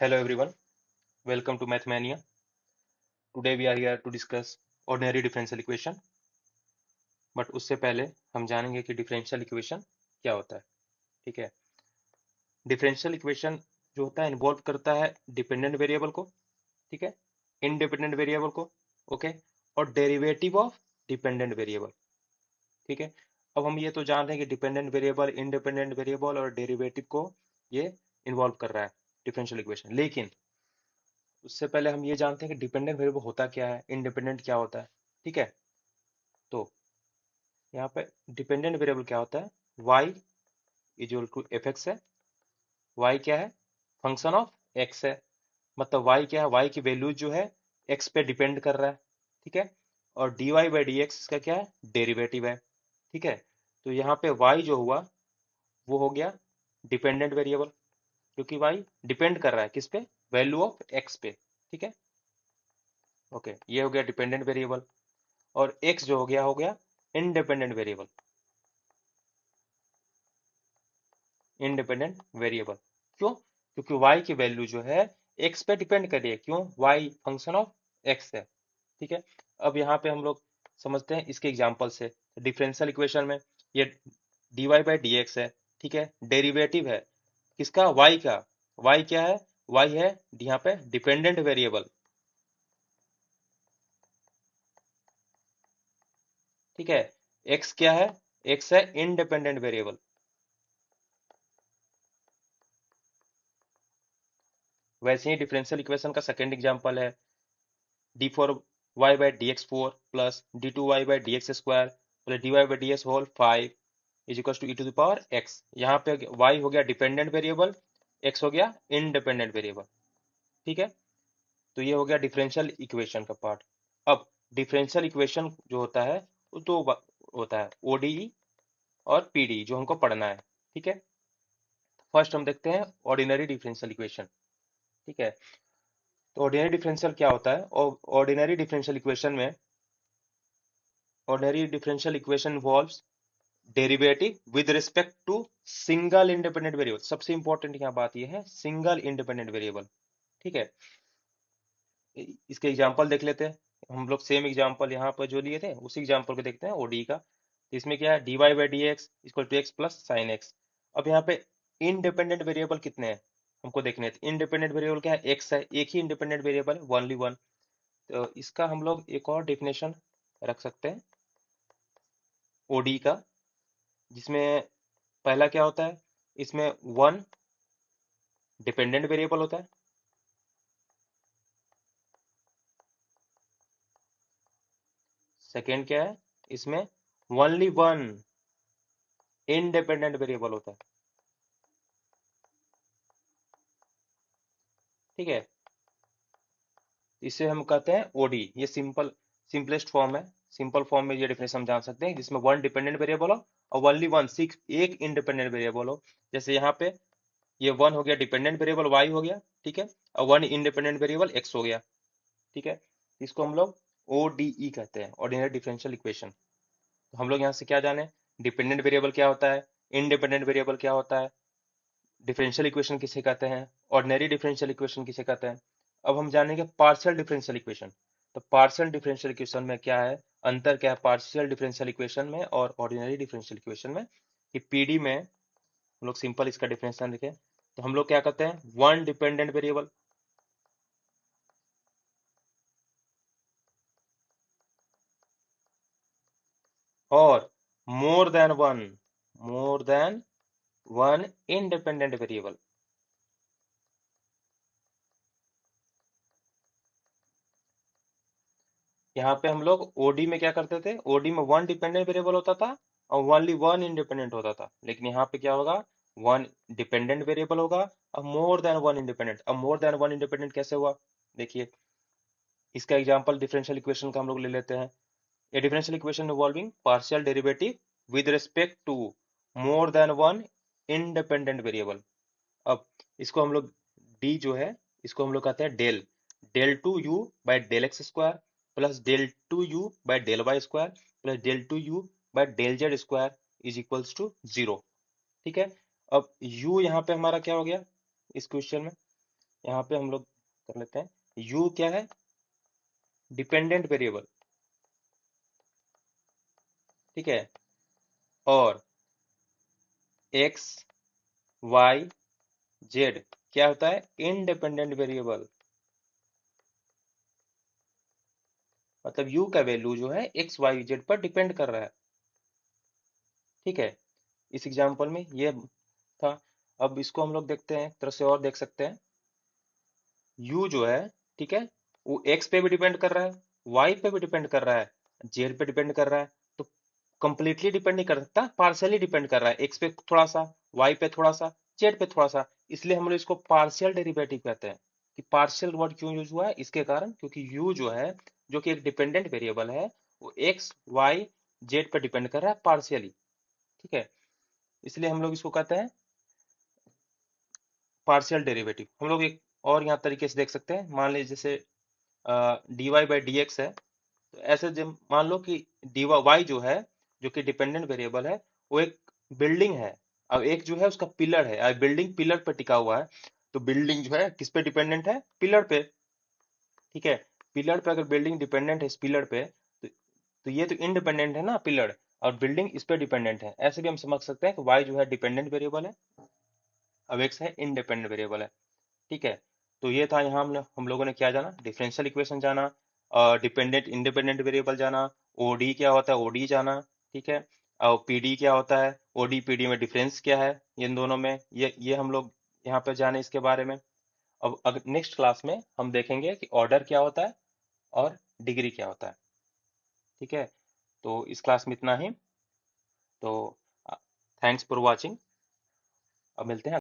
Hello everyone, welcome to Mathmania. Today we are here to discuss ordinary differential equation. But उससे पहले हम जानेंगे कि डिफरेंशियल इक्वेशन क्या होता है. ठीक है. डिफरेंशियल इक्वेशन जो होता है इन्वॉल्व करता है डिपेंडेंट वेरिएबल को, ठीक है, इंडिपेंडेंट वेरिएबल को, ओके, और डेरिवेटिव ऑफ डिपेंडेंट वेरिएबल. ठीक है. अब हम ये तो जान रहे हैं कि डिपेंडेंट वेरिएबल, इंडिपेंडेंट वेरिएबल और डेरिवेटिव को ये इन्वॉल्व कर रहा है डिफरेंशियल इक्वेशन. लेकिन उससे पहले हम ये जानते हैं कि डिपेंडेंट वेरिएबल होता क्या है, इंडिपेंडेंट क्या होता है. ठीक है. तो यहाँ पे डिपेंडेंट वेरिएबल क्या होता है, y equal to F X है. y क्या है, फंक्शन ऑफ x है. मतलब y क्या है, y की वैल्यू जो है x पे डिपेंड कर रहा है. ठीक है. और dy बाई डी एक्स का क्या है, डेरिवेटिव है. ठीक है. तो यहाँ पे y जो हुआ वो हो गया डिपेंडेंट वेरिएबल, क्योंकि y डिपेंड कर रहा है किस पे, वैल्यू ऑफ x पे. ठीक है. ओके, ये हो गया डिपेंडेंट वेरिएबल. और x जो हो गया इंडिपेंडेंट वेरिएबल. इंडिपेंडेंट वेरिएबल क्यों, क्योंकि y की वैल्यू जो है x पे डिपेंड कर रही है. क्यों, y फंक्शन ऑफ x है. ठीक है. अब यहाँ पे हम लोग समझते हैं इसके एग्जांपल से. डिफरेंशियल इक्वेशन में ये dy बाई डी एक्स है. ठीक है. डेरिवेटिव है किसका, y का. y क्या है, y है यहाँ पे डिपेंडेंट वेरिएबल. ठीक है. x क्या है, x है इंडिपेंडेंट वेरिएबल. वैसे ही डिफरेंशियल इक्वेशन का सेकंड एग्जांपल है D four Y by D X four plus D two Y by D X square plus D Y by D X whole 5 is equal to E to the power X. यहाँ पे y हो गया dependent variable, x हो गया independent variable. ठीक है. तो ये हो गया डिफरेंशियल इक्वेशन का पार्ट. अब डिफरेंशियल इक्वेशन जो होता है वो तो होता है ओडीई और पीडी जो हमको पढ़ना है. ठीक है. फर्स्ट हम देखते हैं ऑर्डिनरी डिफरेंशियल इक्वेशन. ठीक है. तो ऑर्डिनरी डिफरेंशियल क्या होता है, और ऑर्डिनरी डिफरेंशियल इक्वेशन में ordinary differential equation involves derivative with respect to single independent variable. सबसे इंपॉर्टेंट यहाँ बात यह है सिंगल इंडिपेंडेंट वेरिएबल. ठीक है. इसके एग्जांपल देख लेते हैं. हम लोग सेम एग्जांपल यहाँ पर जो लिए थे उसी एग्जांपल को देखते हैं ओडी का. इसमें क्या है, D Y by D X equal to X plus sine X. अब यहाँ पे इंडिपेंडेंट वेरिएबल कितने हैं हमको देखने हैं. इंडिपेंडेंट वेरिएबल क्या है, एक्स है, एक ही इंडिपेंडेंट वेरिएबल है, ओनली वन. तो इसका हम लोग एक और डेफिनेशन रख सकते हैं ओडी का, जिसमें पहला क्या होता है, इसमें वन डिपेंडेंट वेरिएबल होता है. सेकेंड क्या है, इसमें ओनली वन इंडिपेंडेंट वेरिएबल होता है. ठीक है. इसे हम कहते हैं ओडी. ये सिंपलेस्ट फॉर्म है. सिंपल फॉर्म में ये डिफरेंस हम जान सकते हैं जिसमें वन डिपेंडेंट वेरिएबल हो और ओनली वन, सिर्फ एक इंडिपेंडेंट वेरिएबल हो. जैसे यहाँ पे ये वन हो गया डिपेंडेंट वेरिएबल y हो गया. ठीक है. और वन इंडिपेंडेंट वेरिएबल x हो गया. ठीक है. इसको हम लोग ODE कहते हैं, ऑर्डिनरी डिफरेंशियल इक्वेशन. तो हम लोग यहाँ से क्या जाने, डिपेंडेंट वेरिएबल क्या होता है, इंडिपेंडेंट वेरिएबल क्या होता है, डिफरेंशियल इक्वेशन किसे कहते हैं, ऑर्डिनरी डिफरेंशियल इक्वेशन किसे कहते हैं. अब हम जानेंगे पार्शियल डिफरेंशियल इक्वेशन. तो पार्शियल डिफरेंशियल इक्वेशन में क्या है, अंतर क्या है पार्शियल डिफरेंशियल इक्वेशन में और ऑर्डिनरी डिफरेंशियल इक्वेशन में, कि पीडी में हम लोग सिंपल इसका डिफरेंशियल लिखें तो हम लोग क्या कहते हैं, वन डिपेंडेंट वेरिएबल और मोर देन वन इंडिपेंडेंट वेरिएबल. यहाँ पे हम लोग ओडी में क्या करते थे, ओडी में वन डिपेंडेंट वेरिएबल होता था और ओनली वन इंडिपेंडेंट होता था. लेकिन यहाँ पे क्या होगा, वन डिपेंडेंट वेरिएबल होगा और मोर देन वन इंडिपेंडेंट. अब मोर देन वन इंडिपेंडेंट कैसे हुआ, देखिए इसका एग्जांपल डिफरेंशियल इक्वेशन का हम लोग ले लेते हैं. A differential equation involving partial derivative with respect to more than one independent variable. अब इसको हम लोग डी जो है इसको हम लोग कहते हैं del, del two U by del X square plus del two U by del Y square plus del two U by del Z square is equals to zero. ठीक है. अब u यहाँ पे हमारा क्या हो गया इस क्वेश्चन में, यहाँ पे हम लोग कर लेते हैं, u क्या है, डिपेंडेंट वेरिएबल, ठीक है, और x y z क्या होता है, इंडिपेंडेंट वेरिएबल। मतलब u का वैल्यू जो है x y z पर डिपेंड कर रहा है, ठीक है। इस एग्जांपल में ये था। अब इसको हम लोग देखते हैं, एक तरह से और देख सकते हैं। u जो है, ठीक है, वो x पे भी डिपेंड कर रहा है, y पे भी डिपेंड कर रहा है, z पे डिपेंड कर रहा है। तो कंप्लीटली डिपेंड नहीं कर सकता, पार्शियली डिपेंड कर रहा है, x पे थोड़ा सा, y पे थोड़ा सा, z पे थोड़ा सा। इसलिए हम लोग इसको पार्शियल डेरिवेटिव कहते हैं। कि पार्शियल वर्ड क्यों यूज हुआ है, इसके कारण, क्योंकि u जो है, जो कि एक डिपेंडेंट वेरिएबल है, वो x y z पे डिपेंड कर रहा है पार्शियली, ठीक है। इसलिए हम लोग इसको कहते हैं पार्शियल डेरिवेटिव। हम लोग एक और यहाँ तरीके से देख सकते हैं, मान लीजिए जैसे dy बाई डी एक्स है, तो ऐसे जब मान लो कि dy y जो है, जो कि डिपेंडेंट वेरिएबल है, वो एक बिल्डिंग है। अब एक जो है उसका पिलर है, अब बिल्डिंग पिलर पे टिका हुआ है, तो बिल्डिंग जो है किस पे डिपेंडेंट है, पिलर पे, ठीक है। पिलर पे अगर बिल्डिंग डिपेंडेंट है इस पिलर पे, तो ये तो इंडिपेंडेंट है ना पिलर, और बिल्डिंग इस पे डिपेंडेंट है। ऐसे भी हम समझ सकते हैं कि y जो है डिपेंडेंट वेरिएबल है, अब x है इंडिपेंडेंट वेरिएबल है, ठीक है। तो ये था, यहाँ हम लोगों ने क्या जाना, डिफरेंशियल इक्वेशन जाना, डिपेंडेंट इंडिपेंडेंट वेरिएबल जाना, ओडी क्या होता है ओडी जाना, ठीक है। और पीडी क्या होता है, ओडी पीडी में डिफरेंस क्या है इन दोनों में, ये हम लोग यहाँ पे जाने इसके बारे में। अब अगर नेक्स्ट क्लास में हम देखेंगे कि ऑर्डर क्या होता है और डिग्री क्या होता है, ठीक है। तो इस क्लास में इतना ही। तो थैंक्स फॉर वॉचिंग। अब मिलते हैं।